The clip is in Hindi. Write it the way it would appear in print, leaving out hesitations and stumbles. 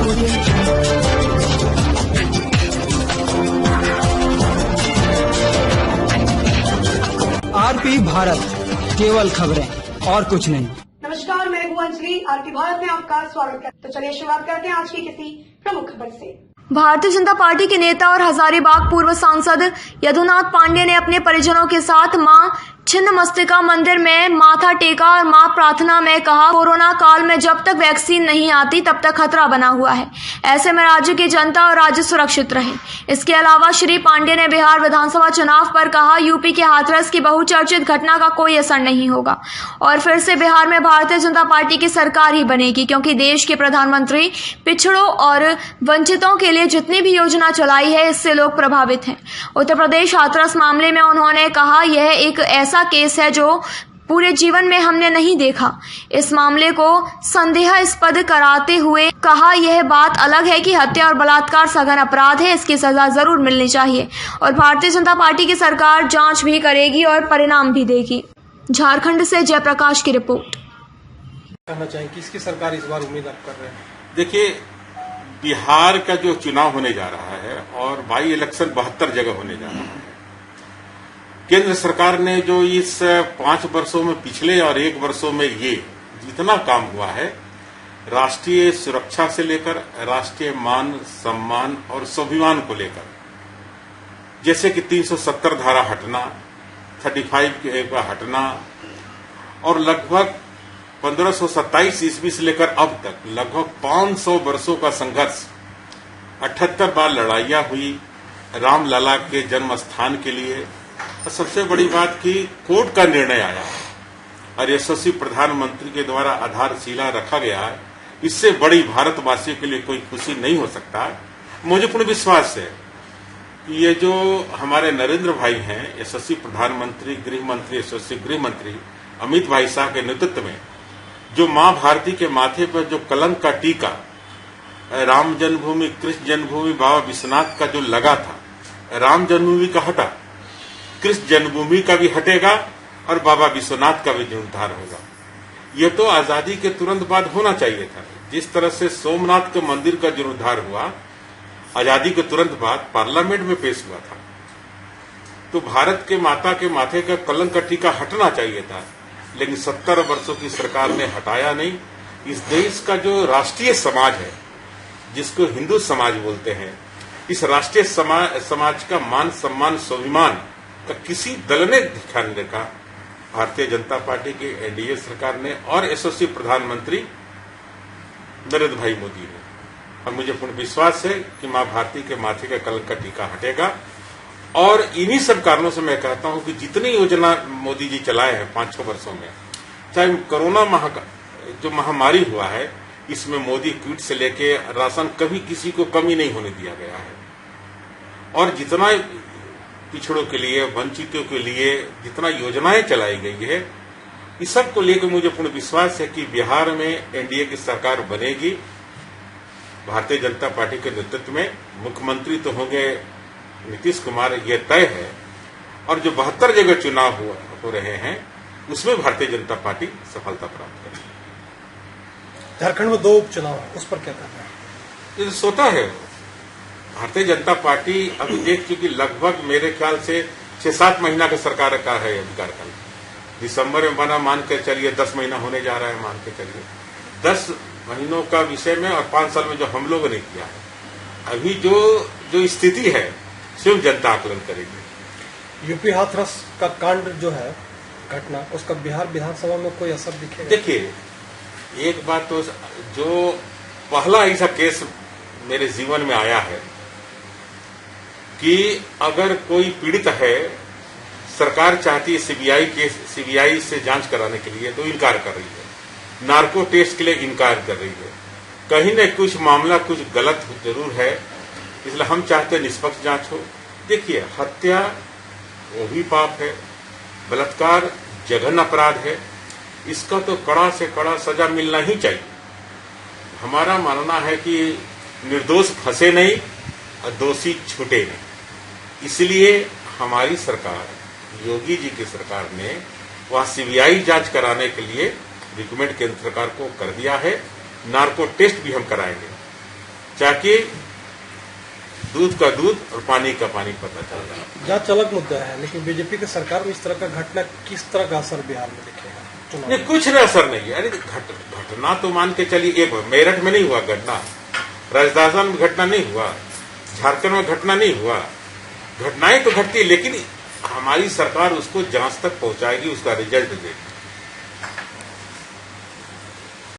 आरपी भारत, केवल खबरें और कुछ नहीं। नमस्कार, मैं हूं अंजलि। आरपी भारत में आपका स्वागत है। तो चलिए शुरुआत करते हैं आज की किसी प्रमुख खबर से। भारतीय जनता पार्टी के नेता और हजारीबाग पूर्व सांसद यदुनाथ पांडे ने अपने परिजनों के साथ मां छिन्नमस्तिका मंदिर में माथा टेका और मां प्रार्थना में कहा, कोरोना काल में जब तक वैक्सीन नहीं आती तब तक खतरा बना हुआ है। ऐसे में राज्य की जनता और राज्य सुरक्षित रहे। इसके अलावा श्री पांडे ने बिहार विधानसभा चुनाव पर कहा, यूपी के हाथरस की बहुचर्चित घटना का कोई असर नहीं होगा और फिर से बिहार में भारतीय जनता पार्टी की सरकार ही बनेगी, क्योंकि देश के प्रधानमंत्री पिछड़ों और वंचितों के लिए जितनी भी योजना चलाई है इससे लोग प्रभावित हैं। उत्तर प्रदेश हाथरस मामले में उन्होंने कहा, यह एक ऐसा केस है जो पूरे जीवन में हमने नहीं देखा। इस मामले को संदेहास्पद कराते हुए कहा, यह बात अलग है कि हत्या और बलात्कार सघन अपराध है, इसकी सजा जरूर मिलनी चाहिए और भारतीय जनता पार्टी की सरकार जांच भी करेगी और परिणाम भी देगी। झारखंड से जयप्रकाश की रिपोर्ट। कहना चाहें कि इसकी सरकार इस बार उम्मीद आप कर रहे हैं? देखिए, बिहार का जो चुनाव होने जा रहा है और बाई इलेक्शन 72 जगह होने जा रहा है। केंद्र सरकार ने जो इस 5 वर्षों में, पिछले और 1 वर्षों में ये जितना काम हुआ है, राष्ट्रीय सुरक्षा से लेकर राष्ट्रीय मान सम्मान और स्वाभिमान को लेकर, जैसे कि 370 धारा हटना, 35 के हटना और लगभग 1527 ईस्वी से लेकर अब तक लगभग 500 वर्षों का संघर्ष, 78 बार लड़ाइयां हुई रामलला के जन्म स्थान के लिए। सबसे बड़ी बात की कोर्ट का निर्णय आया और यशस्वी प्रधानमंत्री के द्वारा आधारशिला रखा गया है। इससे बड़ी भारतवासियों के लिए कोई खुशी नहीं हो सकता। मुझे पूर्ण विश्वास है कि ये जो हमारे नरेंद्र भाई हैं, यशस्वी प्रधानमंत्री, गृह मंत्री, यशस्वी गृह मंत्री अमित भाई शाह के नेतृत्व में, जो मां भारती के माथे पर जो कलंक का टीका राम जन्मभूमि, कृष्ण जन्मभूमि, बाबा विश्वनाथ का जो लगा था, राम जन्मभूमि का हटा, कृष्ण जन्मभूमि का भी हटेगा और बाबा विश्वनाथ का भी जीर्णोद्धार होगा। यह तो आजादी के तुरंत बाद होना चाहिए था। जिस तरह से सोमनाथ के मंदिर का जीर्णोद्धार हुआ आजादी के तुरंत बाद, पार्लियामेंट में पेश हुआ था, तो भारत के माता के माथे का कलंक का टीका हटना चाहिए था, लेकिन 70 वर्षों की सरकार ने हटाया नहीं। इस देश का जो राष्ट्रीय समाज है, जिसको हिंदू समाज बोलते हैं, इस राष्ट्रीय समाज का मान सम्मान स्वाभिमान का किसी दल ने ध्यान नहीं रखा। भारतीय जनता पार्टी की एनडीए सरकार ने और यशस्वी प्रधानमंत्री नरेंद्र भाई मोदी ने, और मुझे पूर्ण विश्वास है कि मां भारती के माथे का कलंक का टीका हटेगा। और इन्हीं सब कारणों से मैं कहता हूं कि जितनी योजना मोदी जी चलाए हैं 5-6 वर्षों में, चाहे कोरोना जो महामारी हुआ है, इसमें मोदी किट से लेके राशन कभी किसी को कमी नहीं होने दिया गया है। और जितना पिछड़ों के लिए, वंचितों के लिए जितना योजनाएं चलाई गई है, इस सब को लेकर मुझे पूर्ण विश्वास है कि बिहार में एनडीए की सरकार बनेगी। भारतीय जनता पार्टी के नेतृत्व में मुख्यमंत्री तो होंगे नीतीश कुमार, ये तय है। और जो 72 जगह चुनाव हो रहे हैं, उसमें भारतीय जनता पार्टी सफलता प्राप्त करेगी। झारखंड में 2 उपचुनाव है, उस पर क्या कहना है? ये सोता है भारतीय जनता पार्टी अभी देख चुकी। लगभग मेरे ख्याल से 6-7 महीना का सरकार का है अधिकार काल। दिसंबर में बना, मान के चलिए 10 महीना होने जा रहा है, मान के चलिए 10 महीनों का विषय में, और 5 साल में जो हम लोगों ने किया है, अभी जो स्थिति है स्वयं जनता आकलन करेगी। यूपी हाथरस का कांड जो है घटना, उसका बिहार विधानसभा में कोई असर दिखेगा? देखिए, एक बात तो, जो पहला ऐसा केस मेरे जीवन में आया है कि अगर कोई पीड़ित है, सरकार चाहती है सीबीआई से जांच कराने के लिए, तो इनकार कर रही है। नार्को टेस्ट के लिए इनकार कर रही है। कहीं न कुछ मामला कुछ गलत जरूर है, इसलिए हम चाहते हैं निष्पक्ष जांच हो। देखिए, हत्या वो भी पाप है, बलात्कार जघन्य अपराध है, इसका तो कड़ा से कड़ा सजा मिलना ही चाहिए। हमारा मानना है कि निर्दोष फंसे नहीं और दोषी छूटे नहीं। इसलिए हमारी सरकार, योगी जी की सरकार ने वह सीबीआई जांच कराने के लिए रिकमेंड केंद्र सरकार को कर दिया है। नार्को टेस्ट भी हम कराएंगे ताकि दूध का दूध और पानी का पानी पता चल रहा है। जांच अलग मुद्दा है, लेकिन बीजेपी की सरकार में इस तरह का घटना किस तरह का असर बिहार में दिखेगा चुनाव नहीं, कुछ ना असर नहीं है। अरे घटना तो मान के चलिए, एक मेरठ में नहीं हुआ घटना, राजस्थान में घटना नहीं हुआ, झारखंड में घटना नहीं हुआ। घटनाएं तो घटती है, लेकिन हमारी सरकार उसको जांच तक पहुंचाएगी, उसका रिजल्ट देगी।